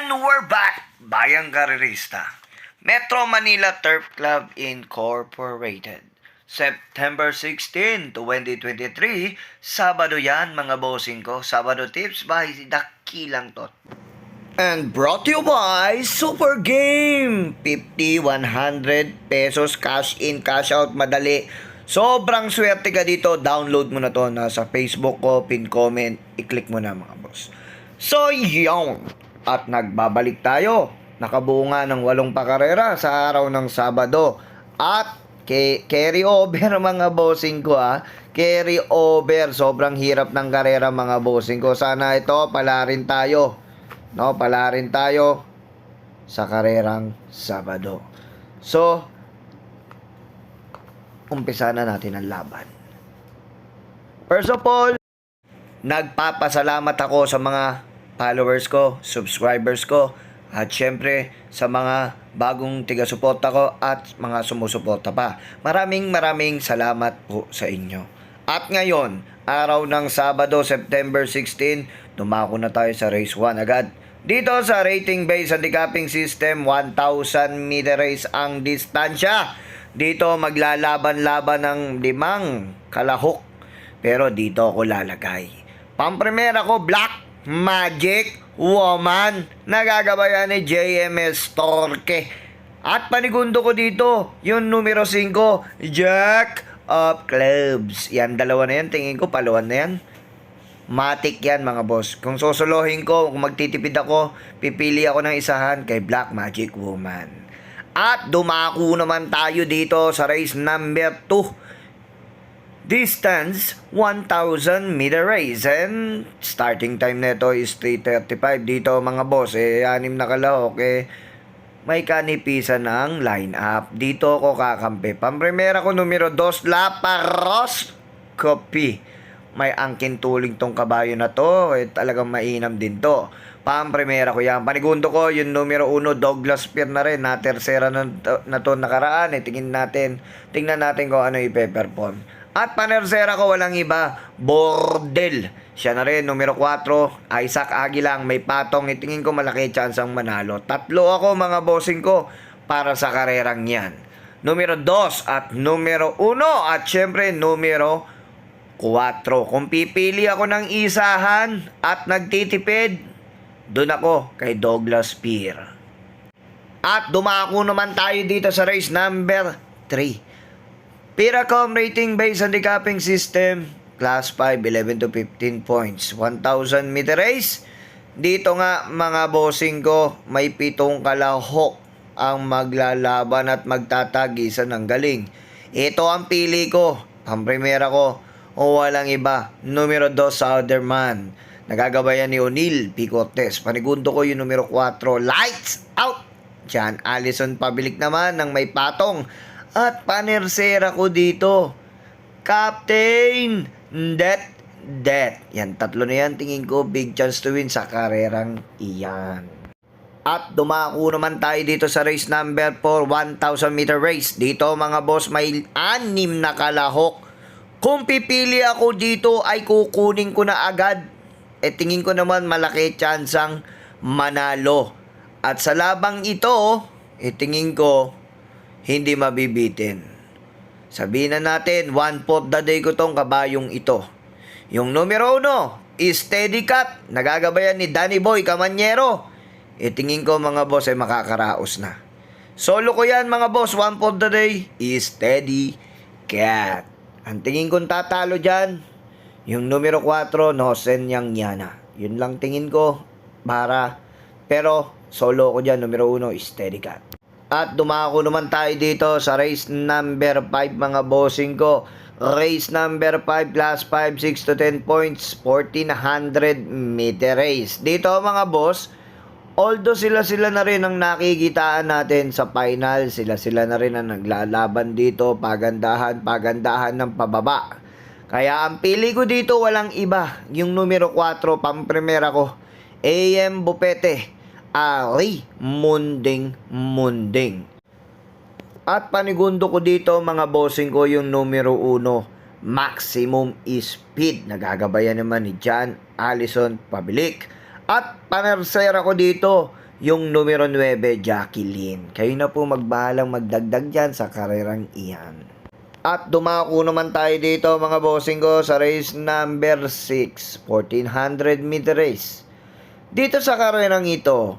And we're back, Bayang Karerista. Metro Manila Turf Club Incorporated. September 16, 2023, Sabado yan mga bossing ko. Sabado tips by Dakilang Tot. And brought to you by Super Game. 50, 100 pesos cash in, cash out, madali. Sobrang swerte ka dito. Download mo na to. Nasa Facebook ko, pin comment. I-click mo na mga boss. So, yun. At nagbabalik tayo. Nakabuo nga ng 8 pakarera sa araw ng Sabado. At carry over mga bossing ko Carry over. Sobrang hirap ng karera mga bossing ko. Sana ito palarin tayo. No, palarin tayo sa karerang Sabado. So, umpisa na natin ang laban. First of all, nagpapasalamat ako sa mga followers ko, subscribers ko, at syempre sa mga bagong tiga-suporta ko at mga sumusuporta pa. Maraming salamat po sa inyo. At ngayon, araw ng Sabado, September 16, dumako na tayo sa race 1 agad. Dito sa rating based handicapping system, 1,000 meter race ang distansya. Dito maglalaban-laban ng 5 kalahok. Pero dito ako lalagay. Pampremera ko, Black Magic Woman. Nagagabayan ni JMS Torque. At panigundo ko dito, yung numero 5, Jack of Clubs. Yan, dalawa na yan. Tingin ko, paluan na yan. Matik yan mga boss. Kung susuluhin ko, kung magtitipid ako, pipili ako ng isahan kay Black Magic Woman. At dumako naman tayo dito sa race number 2. Distance, 1,000 meter race. And starting time nito is 3:35 dito mga boss. 6 na kalahok. May kanipisan ng line-up. Dito ako kakampi. Pampremera ko numero 2, Laparoscopy. May angkin tuling tong kabayo na to. Talagang mainam din to. Pampremera ko yan. Panigundo ko yung numero 1, Douglas Spear na rin. Na tersera na to nakaraan. Tingnan natin kung ano i-perform. At panersera ko walang iba, Bordel. Siya na rin, numero 4, Isaac Aguilang. May patong, itingin ko malaki chance ang manalo. 3 ako mga bossing ko para sa karerang yan. Numero 2 at numero 1 at syempre numero 4. Kung pipili ako ng isahan at nagtitipid, doon ako kay Douglas Spear. At dumako naman tayo dito sa race number 3. Piracom rating based handicapping system, class 5, 11 to 15 points, 1,000 meter race. Dito nga mga bossing ko, may 7 kalahok ang maglalaban at magtatagisan ng galing. Ito ang pili ko, ang primera ko, o walang iba, numero 2, Southerman. Nagagabayan ni O'Neal P. Cortez. Panigundo ko yung numero 4, Lights Out. Diyan, Allison Pabilik naman ng may patong. At panersera ko dito, Captain Det. Yan, 3 na yan. Tingin ko, big chance to win sa karerang iyan. At dumako naman tayo dito sa race number 4, 1,000 meter race. Dito mga boss, may 6 na kalahok. Kung pipili ako dito, ay kukunin ko na agad. Tingin ko naman malaki chance ang manalo. At sa labang ito, tingin ko, hindi mabibitin. Sabihin na natin, 1/4 the day ko tong kabayong ito. Yung numero 1, is Steady Cut. Nagagabayan ni Danny Boy Camanyero. Tingin ko mga boss ay makakaraos na. Solo ko yan mga boss, 1/4 the day, is Steady Cut. Ang tingin kong tatalo dyan, yung numero 4, Nosen Yang Yana. Yun lang tingin ko, pero solo ko dyan, numero 1, is Steady Cut. At dumako naman tayo dito sa race number 5 mga bossing ko. Race number 5, class 5, 6 to 10 points, 1,400 meter race. Dito mga boss, although sila na rin ang nakikitaan natin sa final, sila na rin ang naglalaban dito, pagandahan ng pababa. Kaya ang pili ko dito walang iba, yung numero 4, pampremera ko, AM Bupete. Ali Munding. At panigundo ko dito mga bossing ko yung numero 1, Maximum Speed. Nagagabayan naman ni John Allison Pabilik. At panersera ko dito yung numero 9, Jacqueline. Kayo na po magbahalang magdagdag dyan sa karerang iyan. At dumako naman tayo dito mga bossing ko sa race number 6, 1400 meter race. Dito sa karerang ito,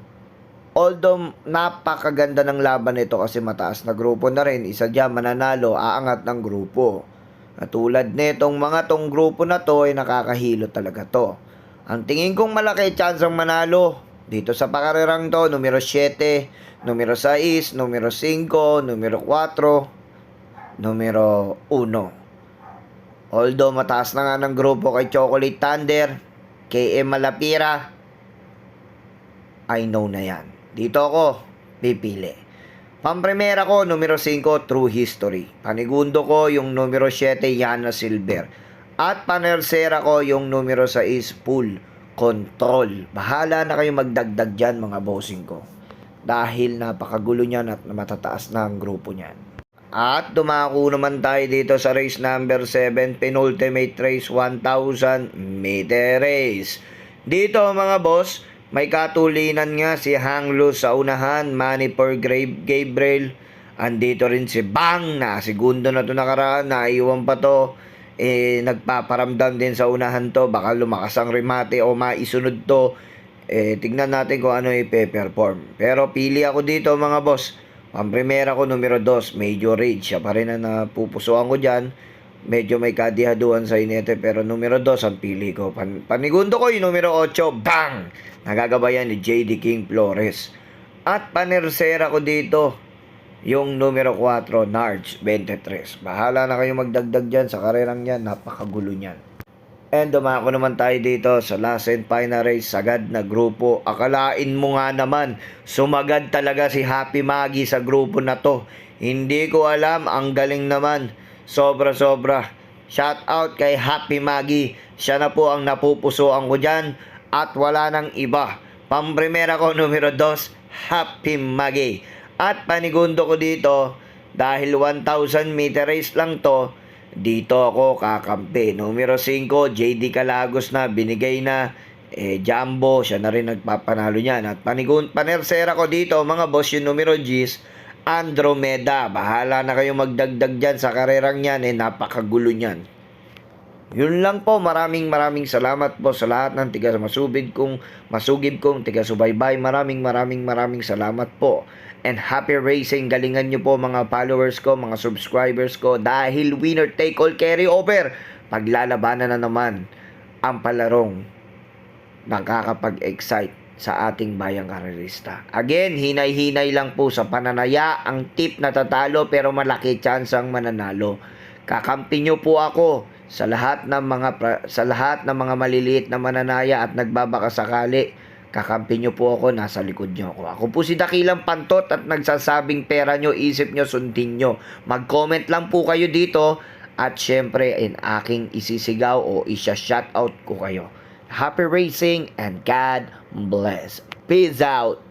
although napakaganda ng laban nito kasi mataas na grupo na rin, isa dyan mananalo, aangat ng grupo. Katulad nitong mga tong grupo na to ay nakakahilo talaga to. Ang tingin kong malaki chance ang manalo dito sa pakarerang to, numero 7, numero 6, numero 5, numero 4, numero 1. Although mataas na nga ng grupo kay Chocolate Thunder, KM Malapira, I know na yan. Dito ako pipili. Pampremera ko, numero 5, True History. Panigundo ko, yung numero 7, Yana Silver. At panersera ko, yung numero 6, Full Control. Bahala na kayo magdagdag dyan, mga bossing ko. Dahil napakagulo niyan at matataas na ang grupo niyan. At dumako naman tayo dito sa race number 7, penultimate race, 1,000 meter race. Dito, mga boss, may katulinan nga si Hanglo sa unahan, Manny for Gabriel. Andito rin si Bang na segundo na to nakaraan, naiwan pa to. Nagpaparamdam din sa unahan to, baka lumakas ang remate o maisunod to. Tignan natin kung ano ipe-perform. Pero pili ako dito mga boss. Pampremera ko numero 2, Major Rage. Siya pa rin ang napupusuan ko dyan. Medyo may kadihaduan sa inete, pero numero 2 ang pili ko. Panigundo ko yung numero 8, Bang! Nagagabayan ni JD King Flores. At panersera ko dito yung numero 4, Narge 23. Bahala na kayo magdagdag dyan sa karerang yan. Napakagulo niyan. And dumako naman tayo dito sa last and final race. Sagad na grupo. Akalain mo nga naman, sumagad talaga si Happy Maggie sa grupo na to. Hindi ko alam, ang galing naman. Sobra-sobra. Shout out kay Happy Maggie. Siya na po ang napupusuan ko dyan. At wala nang iba. Pampremera ko numero 2, Happy Maggie. At panigundo ko dito, dahil 1,000 meter race lang to, dito ako kakampi. Numero 5, JD Calagos na, binigay na. Jumbo, siya na rin nagpapanalo niyan. At panersera ko dito, mga boss, yung numero 10, Andromeda. Bahala na kayo magdagdag dyan sa karerang yan. Napakagulo niyan. Yun lang po, maraming salamat po sa lahat ng tiga masugib kong tiga subaybay. Maraming salamat po. And happy racing, galingan nyo po mga followers ko, mga subscribers ko. Dahil winner take all carry over. Paglalabanan na naman ang palarong nakakapag-excite sa ating bayang karerista. Again, hinay-hinay lang po sa pananaya. Ang tip na tatalo pero malaki chance ang mananalo. Kakampi nyo po ako sa lahat ng mga maliliit na mananaya at nagbabakasakali. Kakampi nyo po ako, nasa likod nyo ako. Ako po si Dakilang Pantot at nagsasabing pera nyo, isip nyo, sundin nyo. Mag-comment lang po kayo dito at syempre in aking isisigaw o isya-shoutout ko kayo. Happy racing and God bless. Peace out!